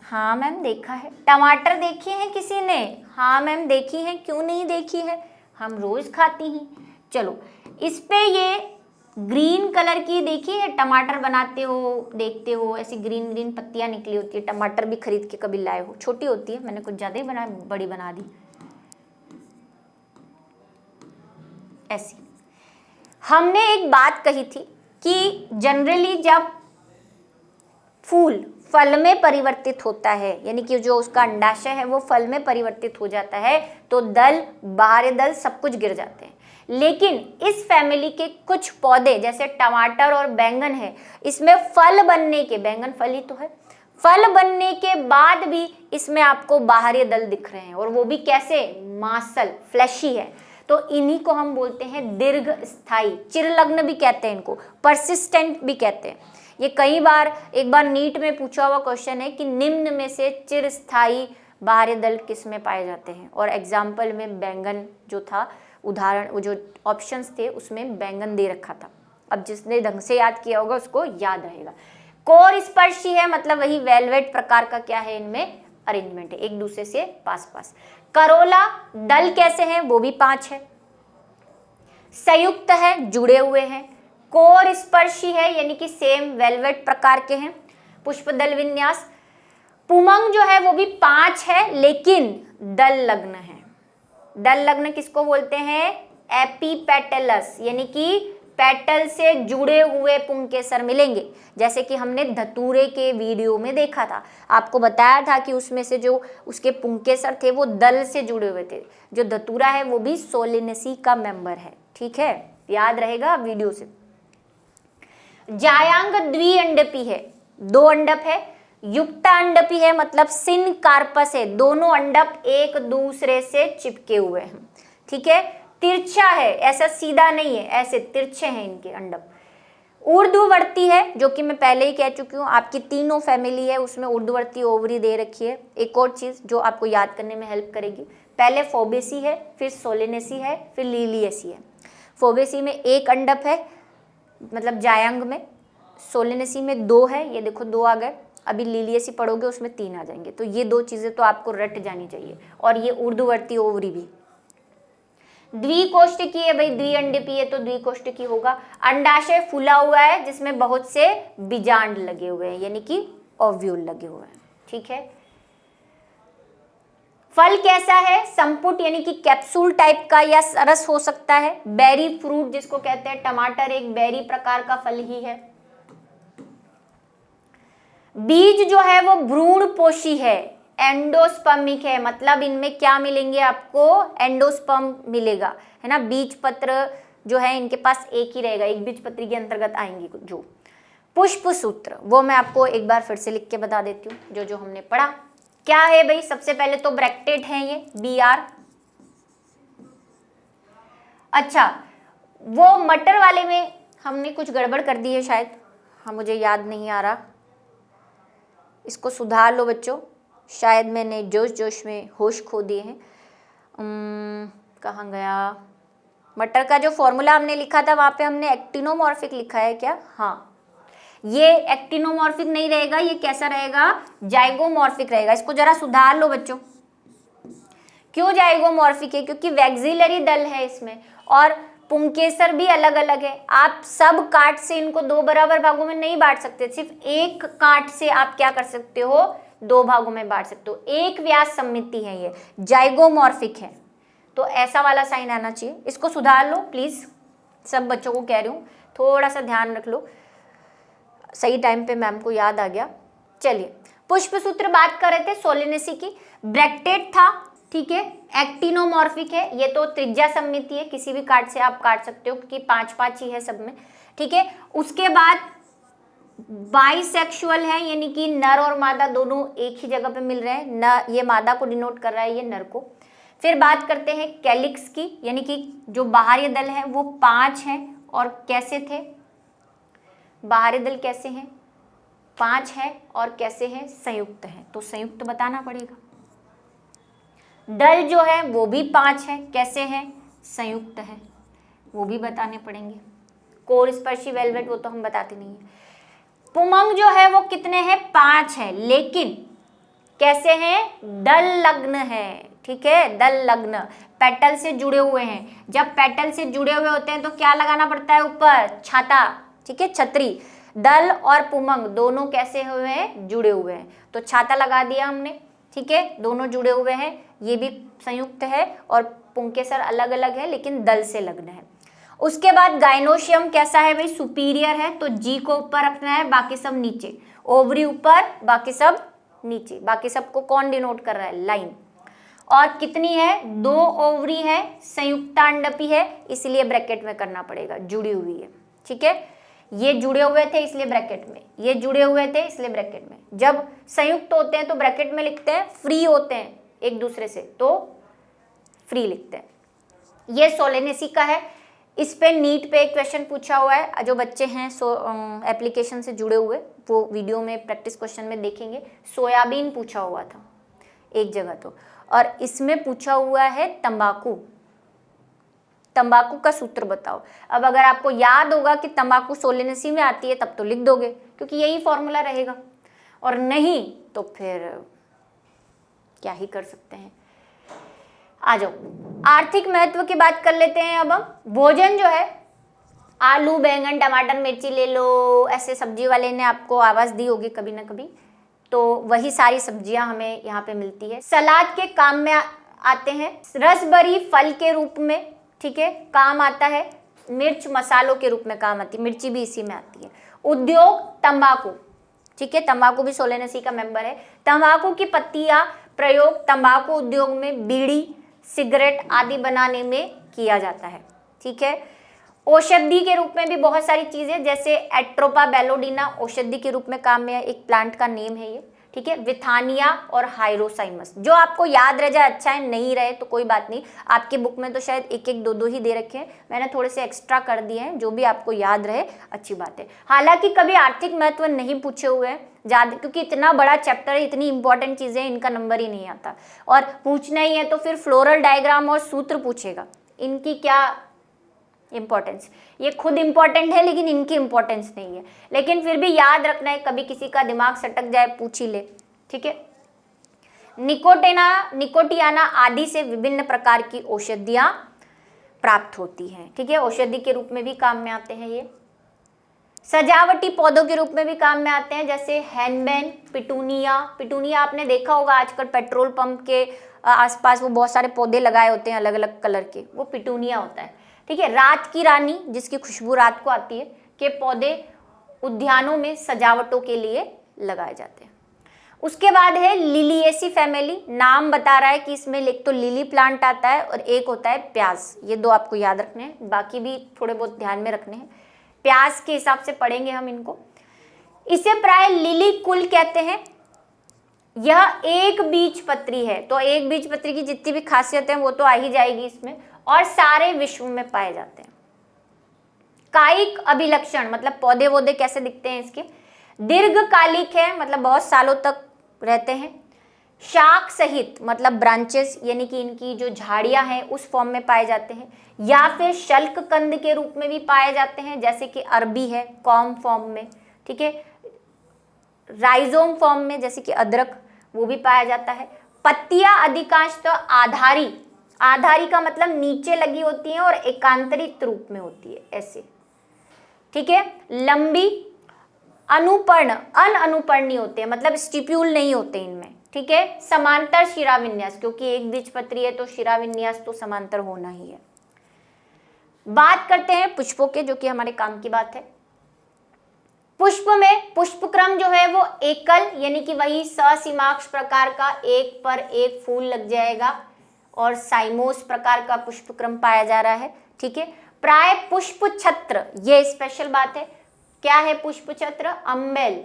हाँ मैम देखा है। टमाटर देखे हैं किसी ने? हाँ मैम देखी है। क्यों नहीं देखी है? हम रोज खाती हैं। चलो, इस पे ये ग्रीन कलर की देखी है, टमाटर बनाते हो, देखते हो, ऐसी ग्रीन ग्रीन पत्तियां निकली होती है। टमाटर भी खरीद के कभी लाए हो? छोटी होती है, मैंने कुछ ज्यादा ही बड़ी बना दी ऐसी। हमने एक बात कही थी कि जनरली जब फूल फल में परिवर्तित होता है, यानी कि जो उसका अंडाशय है वो फल में परिवर्तित हो जाता है, तो दल, बाहरी दल सब कुछ गिर जाते हैं। लेकिन इस फैमिली के कुछ पौधे जैसे टमाटर और बैंगन है, इसमें फल बनने के, बैंगन फल ही तो है, फल बनने के बाद भी इसमें आपको बाहरी दल दिख रहे हैं, और वो भी कैसे? मांसल, फ्लैशी है। तो इन्हीं को हम बोलते हैं दीर्घ स्थायी, चिरलग्न भी कहते हैं इनको, परसिस्टेंट भी कहते हैं। ये कई बार, एक बार नीट में पूछा हुआ क्वेश्चन है कि निम्न में से चिरस्थायी बाहरी दल किस में पाए जाते हैं, और एग्जाम्पल में बैंगन जो था, उदाहरण वो जो ऑप्शंस थे उसमें बैंगन दे रखा था। अब जिसने ढंग से याद किया होगा उसको याद रहेगा। कोर स्पर्शी है, मतलब वही वेलवेट प्रकार का क्या है, इनमें अरेंजमेंट है, एक दूसरे से पास पास। करोला, दल कैसे हैं? वो भी 5 है, संयुक्त है, जुड़े हुए हैं, कोर स्पर्शी है, यानी कि सेम वेलवेट प्रकार के हैं। पुष्पदल विन्यास, पुमंग जो है वो भी 5 है, लेकिन दल लग्न है। दल लग्न किसको बोलते हैं? एपीपेटलस, यानी कि पेटल से जुड़े हुए पुंकेसर मिलेंगे, जैसे कि हमने धतूरे के वीडियो में देखा था। आपको बताया था कि उसमें से जो उसके पुंकेसर थे वो दल से जुड़े हुए थे। जो धतूरा है वो भी सोलेनेसी का मेंबर है, ठीक है, याद रहेगा वीडियो से। जायांग द्विअंडपी है, 2 अंडप है। युक्ता अंडपी है, मतलब सिन कार्पस है, दोनों अंडप एक दूसरे से चिपके हुए हैं, ठीक है। तिरछा है, ऐसा सीधा नहीं है, ऐसे तिरछे हैं इनके अंडप। ऊर्ध्ववर्ती है, जो कि मैं पहले ही कह चुकी हूँ, आपकी तीनों फैमिली है उसमें ऊर्ध्ववर्ती ओवरी दे रखी है। एक और चीज जो आपको याद करने में हेल्प करेगी, पहले फोबेसी है, फिर सोलेनेसी है, फिर लीलियसी है। फोबेसी में 1 अंडप है, मतलब जायांग में। सोलेनेसी में 2 है, ये देखो 2 आ गए। अभी लीलियसी पढ़ोगे उसमें 3 आ जाएंगे। तो ये 2 चीजें तो आपको रट जानी चाहिए। और ये ऊर्ध्ववर्ती ओवरी भी। द्विकोष्ठकी है भाई, द्विअंडपी है तो द्विकोष्ठकी होगा। अंडाशय फूला हुआ है जिसमें बहुत से बीजांड लगे हुए हैं, यानी कि ओव्यूल लगे हुए हैं, ठीक है। फल कैसा है? संपुट यानी कि कैप्सूल टाइप का या रस हो सकता है। बेरी फ्रूट जिसको कहते हैं, टमाटर एक बेरी प्रकार का फल ही है। बीज जो है वो भ्रूणपोषी है, एंडोस्पर्मिक है, मतलब इनमें क्या मिलेंगे आपको? एंडोस्पर्म मिलेगा, है ना। बीज पत्र जो है इनके पास एक ही रहेगा, एक बीज पत्री के अंतर्गत आएंगे जो। पुष्प सूत्र वो मैं आपको एक बार फिर से लिख के बता देती हूँ, जो जो हमने पढ़ा क्या है भाई। सबसे पहले तो ब्रैकेटेड है ये BR। अच्छा, वो मटर वाले में हमने कुछ गड़बड़ कर दी है शायद, हाँ मुझे याद नहीं आ रहा, इसको सुधार लो बच्चों, शायद मैंने जोश जोश में होश खो दिए हैं। कहाँ गया? मटर का जो फॉर्मूला हमने लिखा था वहां पे हमने एक्टिनोमॉर्फिक लिखा है क्या? हाँ, ये एक्टिनोमॉर्फिक नहीं रहेगा, ये कैसा रहेगा? जाइगोमॉर्फिक रहेगा। इसको जरा सुधार लो बच्चों। क्यों जाइगोमॉर्फिक है? क्योंकि वैक्सिलरी दल है इसमें, और पुंकेसर भी अलग अलग है। आप सब काट से इनको दो बराबर भागों में नहीं बांट सकते, सिर्फ एक काट से आप क्या कर सकते हो? दो भागों में बांट सकते हो। एक व्यास सममिति है, ये जाइगोमॉर्फिक है, तो ऐसा वाला साइन आना चाहिए। इसको सुधार लो प्लीज, सब बच्चों को कह रही हूँ, थोड़ा सा ध्यान रख लो। सही टाइम पे मैम को याद आ गया। चलिए, पुष्प सूत्र बात कर रहे थे सोलेनेसी की। ब्रैकेटेड था, ठीक है, एक्टिनोमॉर्फिक है, ये तो त्रिज्या सममिति है, किसी भी काट से आप काट सकते हो क्योंकि 5-5 ही है सब में, ठीक है। उसके बाद बाइसेक्सुअल है, यानी कि नर और मादा दोनों एक ही जगह पे मिल रहे हैं, न ये मादा को डिनोट कर रहा है, ये नर को। फिर बात करते हैं कैलिक्स की, यानी कि जो बाहरी दल है वो 5 हैं, और कैसे थे बाहरी दल? कैसे हैं? 5 है, और कैसे हैं? संयुक्त है, तो संयुक्त बताना पड़ेगा। दल जो है वो भी 5 है, कैसे हैं? संयुक्त है, वो भी बताने पड़ेंगे। कोर स्पर्शी वेलवेट वो तो हम बताते नहीं है। पुमंग जो है वो कितने हैं? 5 है, लेकिन कैसे हैं? दल लग्न है, ठीक है, दल लग्न, पेटल से जुड़े हुए हैं। जब पेटल से जुड़े हुए होते हैं तो क्या लगाना पड़ता है ऊपर? छाता, ठीक है, छतरी। दल और पुमंग दोनों कैसे हुए हैं? जुड़े हुए हैं, तो छाता लगा दिया हमने, ठीक है, दोनों जुड़े हुए हैं। ये भी संयुक्त है, और पुंकेसर अलग अलग है लेकिन दल से लग्न है। उसके बाद गाइनोशियम कैसा है भाई? सुपीरियर है, तो जी को ऊपर रखना है, बाकी सब नीचे। ओवरी ऊपर, बाकी सब नीचे। बाकी सबको कौन डिनोट कर रहा है? लाइन। और कितनी है? 2 ओवरी है, संयुक्तांडपी है, इसलिए ब्रैकेट में करना पड़ेगा, जुड़ी हुई है, ठीक है। ये जुड़े हुए थे इसलिए ब्रैकेट में, ये जुड़े हुए थे इसलिए ब्रैकेट में। जब संयुक्त होते हैं तो ब्रैकेट में लिखते हैं, फ्री होते हैं एक दूसरे से तो फ्री लिखते हैं। ये सोलेनेसी का है। इस पे नीट पे एक क्वेश्चन पूछा हुआ है, जो बच्चे हैं एप्लीकेशन से जुड़े हुए वो वीडियो में प्रैक्टिस क्वेश्चन में देखेंगे। सोयाबीन पूछा हुआ था एक जगह तो, और इसमें पूछा हुआ है तंबाकू। तंबाकू का सूत्र बताओ। अब अगर आपको याद होगा कि तंबाकू सोलेनेसी में आती है तब तो लिख दोगे, क्योंकि यही फॉर्मूला रहेगा, और नहीं तो फिर क्या ही कर सकते हैं। आ जाओ, आर्थिक महत्व की बात कर लेते हैं अब हम। भोजन जो है, आलू, बैंगन, टमाटर, मिर्ची ले लो, ऐसे सब्जी वाले ने आपको आवाज दी होगी कभी ना कभी, तो वही सारी सब्जियां हमें यहाँ पे मिलती है। सलाद के काम में आते हैं, रसभरी फल के रूप में, ठीक है, काम आता है। मिर्च मसालों के रूप में काम आती है, मिर्ची भी इसी में आती है। उद्योग, तंबाकू, ठीक है, तंबाकू भी सोलेनेसी का मेंबर है। तंबाकू की पत्तियां प्रयोग तंबाकू उद्योग में बीड़ी, सिगरेट आदि बनाने में किया जाता है, ठीक है। औषधि के रूप में भी बहुत सारी चीजें, जैसे एट्रोपा बेलोडिना औषधि के रूप में काम में, एक प्लांट का नेम है ये, ठीक है। विथानिया और हाइरोसाइमस, जो आपको याद रह जाए अच्छा है, नहीं रहे तो कोई बात नहीं। आपकी बुक में तो शायद 1-1, 2-2 ही दे रखे हैं, मैंने थोड़े से एक्स्ट्रा कर दिए हैं, जो भी आपको याद रहे अच्छी बात है। हालांकि कभी आर्थिक महत्व नहीं पूछे हुए हैं ज्यादा, क्योंकि इतना बड़ा चैप्टर है, इतनी इंपॉर्टेंट चीजें, इनका नंबर ही नहीं आता। और पूछना ही है तो फिर फ्लोरल डायग्राम और सूत्र पूछेगा, इनकी क्या इंपॉर्टेंस? ये खुद इंपॉर्टेंट है लेकिन इनकी इंपॉर्टेंस नहीं है, लेकिन फिर भी याद रखना है, कभी किसी का दिमाग सटक जाए पूछ ही ले, ठीक है। निकोटियाना आदि से विभिन्न प्रकार की औषधियां प्राप्त होती हैं, ठीक है, औषधि के रूप में भी काम में आते हैं ये। सजावटी पौधों के रूप में भी काम में आते हैं, जैसे हैनबेन, पिटूनिया। पिटूनिया आपने देखा होगा आजकल पेट्रोल पंप के आसपास वो बहुत सारे पौधे लगाए होते हैं अलग अलग कलर के, वो पिटूनिया होता है। ठीक है, रात की रानी जिसकी खुशबू रात को आती है, के पौधे उद्यानों में सजावटों के लिए लगाए जाते हैं। उसके बाद है लिलिएसी फैमिली, नाम बता रहा है कि इसमें एक तो लिली प्लांट आता है और एक होता है प्याज। ये दो आपको याद रखने हैं, बाकी भी थोड़े बहुत ध्यान में रखने हैं, प्याज के हिसाब से पढ़ेंगे हम इनको। इसे प्राय लिली कुल कहते हैं। यह एक बीजपत्री है, तो एक बीजपत्री की जितनी भी खासियत है वो तो आ ही जाएगी इसमें, और सारे विश्व में पाए जाते हैं। कायिक अभिलक्षण मतलब पौधे वोधे कैसे दिखते हैं इसके, दीर्घकालिक है मतलब बहुत सालों तक रहते हैं। शाख सहित मतलब ब्रांचेस यानी कि इनकी जो झाड़ियां हैं उस फॉर्म में पाए जाते हैं, या फिर शल्क कंद के रूप में भी पाए जाते हैं, जैसे कि अरबी है कॉम फॉर्म में। ठीक है, राइजोम फॉर्म में जैसे कि अदरक, वो भी पाया जाता है। पत्तियां अधिकांश तो आधारी, आधारी का मतलब नीचे लगी होती हैं और एकांतरित रूप में होती है ऐसे। ठीक है, लंबी, अनुपर्ण, अनुपर्णी होते हैं मतलब स्टिप्यूल नहीं होते इनमें। ठीक है, समांतर शिराविन्यास, क्योंकि एक बीजपत्री है तो शिराविन्यास तो समांतर होना ही है। बात करते हैं पुष्पों के, जो कि हमारे काम की बात है। पुष्प में पुष्पक्रम जो है वो एकल यानी कि वही ससीमाक्ष प्रकार का एक पर एक फूल लग जाएगा, और साइमोस प्रकार का पुष्पक्रम पाया जा रहा है। ठीक है, प्राय पुष्प छत्र, ये स्पेशल बात है। क्या है पुष्प छत्र? अम्बेल,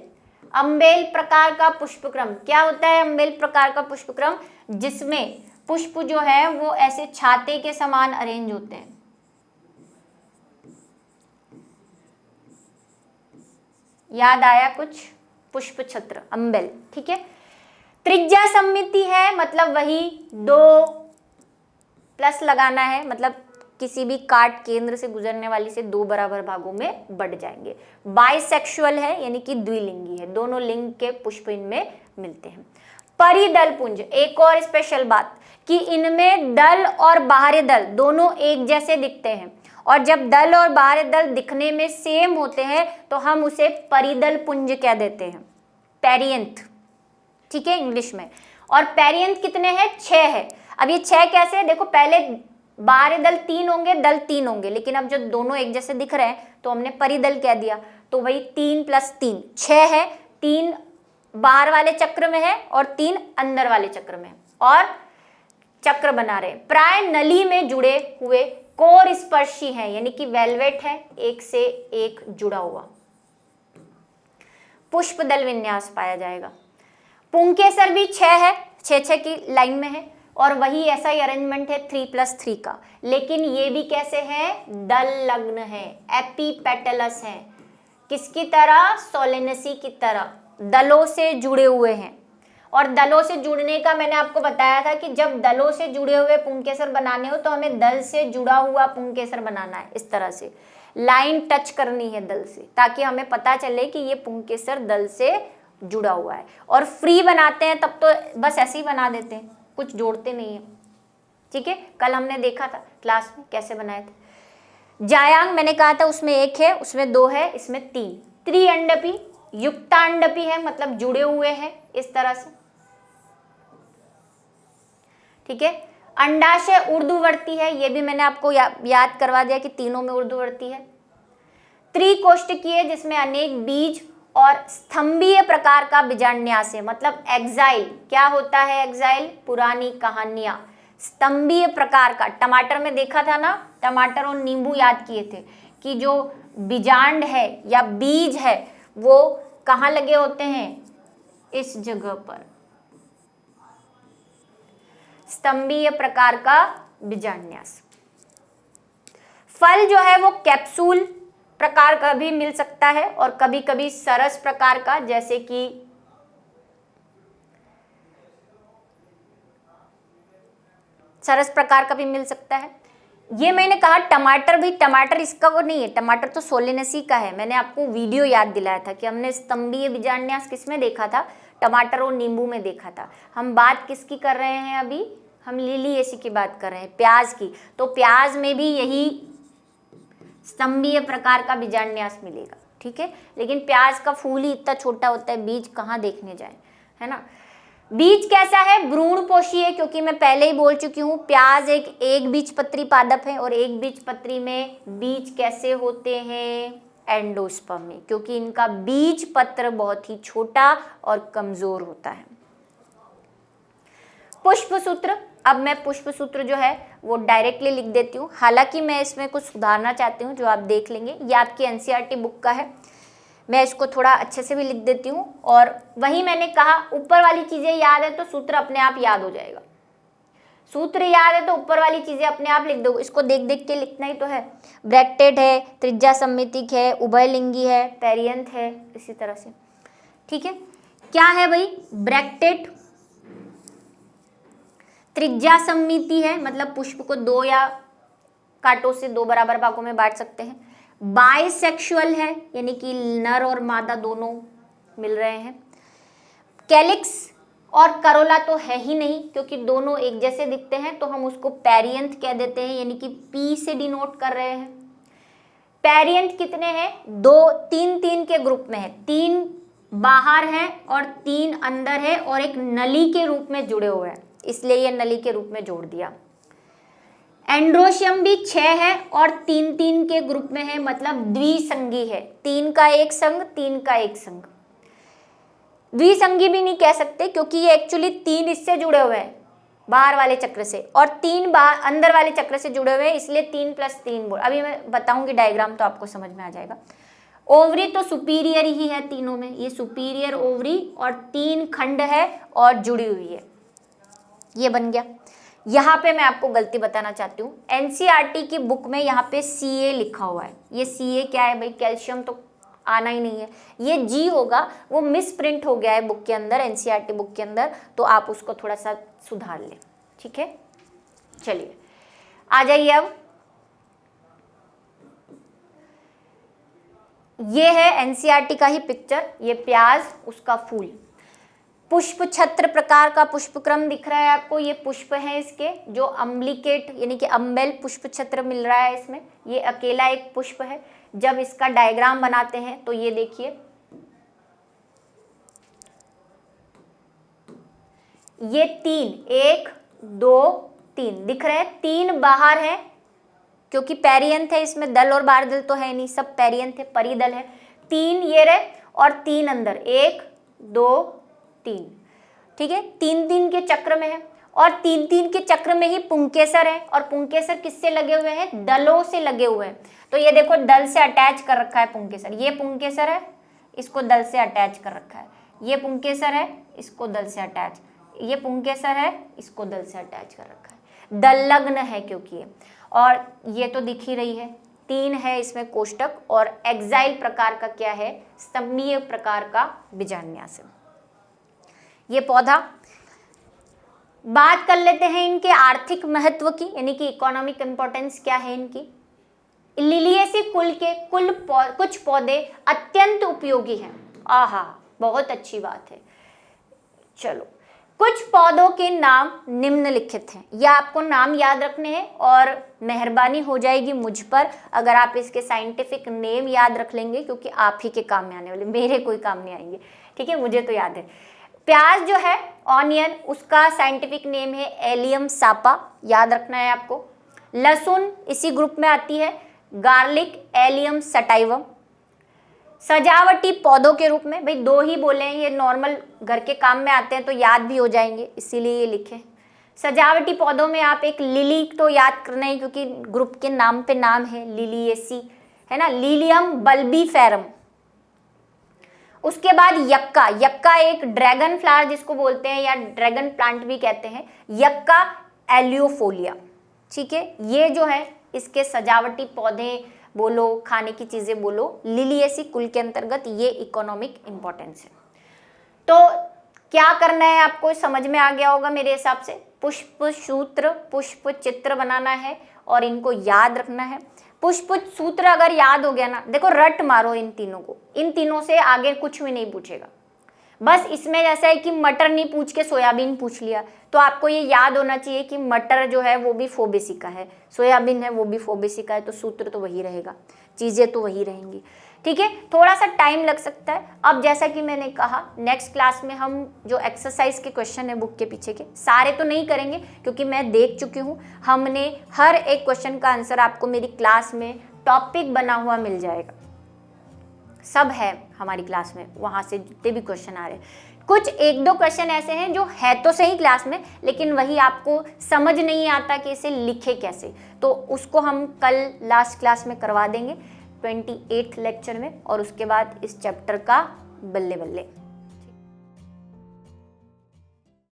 अम्बेल प्रकार का पुष्पक्रम। क्या होता है अम्बेल प्रकार का पुष्पक्रम? जिसमें पुष्प जो है वो ऐसे छाते के समान अरेंज होते हैं। याद आया कुछ? पुष्प छत्र, अम्बेल। ठीक है, त्रिज्या सममिति है मतलब वही 2 प्लस लगाना है, मतलब किसी भी काट केंद्र से गुजरने वाली से 2 बराबर भागों में बढ़ जाएंगे। बाइसेक्सुअल है यानी कि द्विलिंगी है, दोनों लिंग के पुष्प इनमें मिलते हैं। परिदल पुंज, एक और स्पेशल बात कि इनमें दल और बाहरी दल दोनों एक जैसे दिखते हैं, और जब दल और बाहरी दल दिखने में सेम होते हैं तो हम उसे परिदल पुंज कह देते हैं, पेरियंथ। ठीक है, इंग्लिश में। और पेरियंथ कितने हैं? 6 है। अब ये 6 कैसे है? देखो, पहले बाहरी दल 3 होंगे, दल 3 होंगे, लेकिन अब जब दोनों एक जैसे दिख रहे हैं तो हमने परिदल कह दिया, तो वही 3 + 3 6 है। 3 बाहर वाले चक्र में है और 3 अंदर वाले चक्र में है, और चक्र बना रहे। प्राय नली में जुड़े हुए कोर स्पर्शी है यानी कि वेलवेट है, एक से एक जुड़ा हुआ। पुष्प दल विन्यास पाया जाएगा। पुंकेसर भी 6 है, 6-6 की लाइन में है, और वही ऐसा ही अरेंजमेंट है 3 + 3 का, लेकिन ये भी कैसे है? दल लग्न है, एपीपेटलस है। किसकी तरह? सोलेनेसी की तरह, दलों से जुड़े हुए हैं। और दलों से जुड़ने का मैंने आपको बताया था कि जब दलों से जुड़े हुए पुंकेसर बनाने हो तो हमें दल से जुड़ा हुआ पुंकेसर बनाना है। इस तरह से लाइन टच करनी है दल से, ताकि हमें पता चले कि ये पुंकेसर दल से जुड़ा हुआ है। और फ्री बनाते हैं तब तो बस ऐसे ही बना देते हैं, कुछ जोड़ते नहीं है। ठीक है, कल हमने देखा था क्लास में कैसे बनाए थे। जायांग मैंने कहा था उसमें 1 है, उसमें 2 है, इसमें 3। त्रिअंडपी, युक्तांडपी है मतलब जुड़े हुए हैं इस तरह से। ठीक है, अंडाशय ऊर्ध्ववर्ती है, ये भी मैंने आपको याद करवा दिया कि तीनों में ऊर्ध्ववर्ती है। त्रिकोष्ठकीय जिसमें अनेक बीज और स्तंभीय प्रकार का बीजान्यास है, मतलब एक्साइल। क्या होता है एक्साइल? पुरानी कहानियां। स्तंभीय प्रकार का, टमाटर में देखा था ना, टमाटर और नींबू याद किए थे कि जो बीजांड है या बीज है वो कहाँ लगे होते हैं? इस जगह पर, स्तंभीय प्रकार का बीजान्यास। फल जो है वो कैप्सूल प्रकार का भी मिल सकता है, और कभी कभी सरस प्रकार का, जैसे कि सरस प्रकार का भी मिल सकता है। ये मैंने कहा टमाटर भी, टमाटर इसका वो नहीं है, टमाटर तो सोलेनेसी का है। मैंने आपको वीडियो याद दिलाया था कि हमने स्तंभीय बीजान्यास किसमें देखा था? टमाटर और नींबू में देखा था। हम बात किसकी कर रहे हैं अभी? हम लिलिएसी की बात कर रहे हैं, प्याज की। तो प्याज में भी यही स्तंभीय प्रकार का बीजान्यास मिलेगा। ठीक है, लेकिन प्याज का फूल ही इतना छोटा होता है, बीज कहाँ देखने जाए, है ना। बीज कैसा है? भ्रूणपोषी है, क्योंकि मैं पहले ही बोल चुकी हूँ प्याज एक बीजपत्री पादप है और एक बीजपत्री में बीज कैसे होते हैं? एंडोस्पर्म में, क्योंकि इनका बीज पत्र बहुत ही छोटा और कमजोर होता है। पुष्पसूत्र, अब मैं पुष्पसूत्र जो है वो डायरेक्टली लिख देती हूँ, हालांकि मैं इसमें कुछ सुधारना चाहती हूँ जो आप देख लेंगे। ये आपकी एनसीईआरटी बुक का है, मैं इसको थोड़ा अच्छे से भी लिख देती हूँ। और वही मैंने कहा, ऊपर वाली चीजें याद है तो सूत्र अपने आप याद हो जाएगा। सूत्र याद है तो ऊपर वाली चीजें अपने आप लिख दो, इसको देख देख के लिखना ही तो है। ब्रैकेटेड है, त्रिज्या सममितिक है, उभयलिंगी है, पेरियंथ है, इसी तरह से। ठीक है, क्या है भाई? ब्रैकेटेड, त्रिज्या सममिति है, मतलब पुष्प को दो या कांटों से दो बराबर भागों में बांट सकते हैं। बाइसेक्सुअल है, यानी कि नर और मादा दोनों मिल रहे हैं। कैलिक्स और करोला तो है ही नहीं, क्योंकि दोनों एक जैसे दिखते हैं, तो हम उसको पेरियंथ कह देते हैं, यानी कि पी से डिनोट कर रहे हैं। पेरियंथ कितने हैं? दो, तीन तीन के ग्रुप में है, 3 बाहर है और 3 अंदर है और एक नली के रूप में जुड़े हुए हैं, इसलिए ये नली के रूप में जोड़ दिया। एंड्रोशियम भी 6 है और 3 के ग्रुप में है, मतलब द्विसंगी है, 3 का एक संग, 3 का एक संग। द्विसंगी भी नहीं कह सकते, क्योंकि ये एक्चुअली 3 इससे जुड़े हुए हैं बाहर वाले चक्र से और 3 बाहर अंदर वाले चक्र से जुड़े हुए हैं, इसलिए 3 + 3 बोल। अभी मैं बताऊंगी डायग्राम तो आपको समझ में आ जाएगा। ओवरी तो सुपीरियर ही है तीनों में, ये सुपीरियर ओवरी और 3 खंड है और जुड़ी हुई है, ये बन गया। यहाँ पे मैं आपको गलती बताना चाहती हूँ, एनसीईआरटी की बुक में यहाँ पे Ca लिखा हुआ है। ये Ca क्या है भाई? कैल्शियम तो आना ही नहीं है, ये G होगा, वो मिस प्रिंट हो गया है बुक के अंदर, एनसीईआरटी बुक के अंदर, तो आप उसको थोड़ा सा सुधार लें। ठीक है, चलिए आ जाइए। अब ये है एनसीईआरटी का ही पिक्चर, ये प्याज, उसका फूल। पुष्प छत्र प्रकार का पुष्पक्रम दिख रहा है आपको, ये पुष्प है इसके, जो अम्बिकेट यानी कि अम्बेल पुष्प छत्र मिल रहा है इसमें, ये अकेला एक पुष्प है। जब इसका डायग्राम बनाते हैं तो ये देखिए, ये 3, 1 2 3 दिख रहे हैं, 3 बाहर है क्योंकि पेरियंथ है, इसमें दल और बारदल तो है नहीं, सब पेरियंथ है, परिदल है। 3 ये रहे और 3 अंदर, 1 2 3। ठीक है, 3 के चक्र में है और 3 के चक्र में ही पुंकेसर है, और पुंकेसर किससे लगे हुए हैं? दलों से लगे हुए हैं। तो ये देखो, दल से अटैच कर रखा है पुंकेसर, ये पुंकेसर है, इसको दल से अटैच कर रखा है, ये पुंकेसर है, इसको दल से अटैच, ये पुंकेसर है, इसको दल से अटैच कर रखा है, दल लग्न है क्योंकि ये, और ये तो दिख ही रही है, 3 है इसमें कोष्टक, और एक्साइल प्रकार का क्या है? स्तंभीय प्रकार का बीजान्यास है ये पौधा। बात कर लेते हैं इनके आर्थिक महत्व की, यानी कि इकोनॉमिक इंपॉर्टेंस क्या है इनकी। लिलिएसी कुल के कुछ पौधे अत्यंत उपयोगी हैं। आहा, बहुत अच्छी बात है। चलो, कुछ पौधों के नाम निम्नलिखित हैं, या आपको नाम याद रखने हैं, और मेहरबानी हो जाएगी मुझ पर अगर आप इसके साइंटिफिक नेम याद रख लेंगे, क्योंकि आप ही के काम में आने वाले, मेरे कोई काम नहीं आएंगे। ठीक है, मुझे तो याद है। प्याज जो है, ऑनियन, उसका साइंटिफिक नेम है एलियम सापा, याद रखना है आपको। लहसुन इसी ग्रुप में आती है, गार्लिक एलियम सटाइवम। सजावटी पौधों के रूप में, भाई 2 ही बोले हैं, ये नॉर्मल घर के काम में आते हैं तो याद भी हो जाएंगे, इसीलिए ये लिखे। सजावटी पौधों में आप एक लिली तो याद करना है, क्योंकि ग्रुप के नाम पे नाम है, लिलिएसी है ना, लिलियम बल्बीफेरम। उसके बाद यक्का, यक्का एक ड्रैगन फ्लावर जिसको बोलते हैं, या ड्रैगन प्लांट भी कहते हैं, यक्का एलियोफोलिया। ठीक है, ये जो है इसके सजावटी पौधे बोलो, खाने की चीजें बोलो, लिलिएसी कुल के अंतर्गत ये इकोनॉमिक इंपॉर्टेंस है। तो क्या करना है आपको, समझ में आ गया होगा मेरे हिसाब से। पुष्प सूत्र, पुष्प चित्र बनाना है और इनको याद रखना है। पुष्प सूत्र अगर याद हो गया ना, देखो रट मारो इन तीनों को, इन तीनों से आगे कुछ भी नहीं पूछेगा। बस इसमें जैसा है कि मटर नहीं पूछ के सोयाबीन पूछ लिया, तो आपको ये याद होना चाहिए कि मटर जो है वो भी फोबेसी का है, सोयाबीन है वो भी फोबेसी का है, तो सूत्र तो वही रहेगा, चीजें तो वही रहेंगी। ठीक है, थोड़ा सा टाइम लग सकता है। अब जैसा कि मैंने कहा नेक्स्ट क्लास में हम जो एक्सरसाइज के क्वेश्चन है बुक के पीछे के सारे तो नहीं करेंगे, क्योंकि मैं देख चुकी हूँ, हमने हर एक क्वेश्चन का आंसर आपको मेरी क्लास में टॉपिक बना हुआ मिल जाएगा, सब है हमारी क्लास में, वहाँ से जितने भी क्वेश्चन आ रहे हैं। कुछ एक दो क्वेश्चन ऐसे हैं जो है तो सही क्लास में, लेकिन वही आपको समझ नहीं आता कि इसे लिखे कैसे, तो उसको हम कल लास्ट क्लास में करवा देंगे 28th लेक्चर में, और उसके बाद इस चैप्टर का बल्ले बल्ले।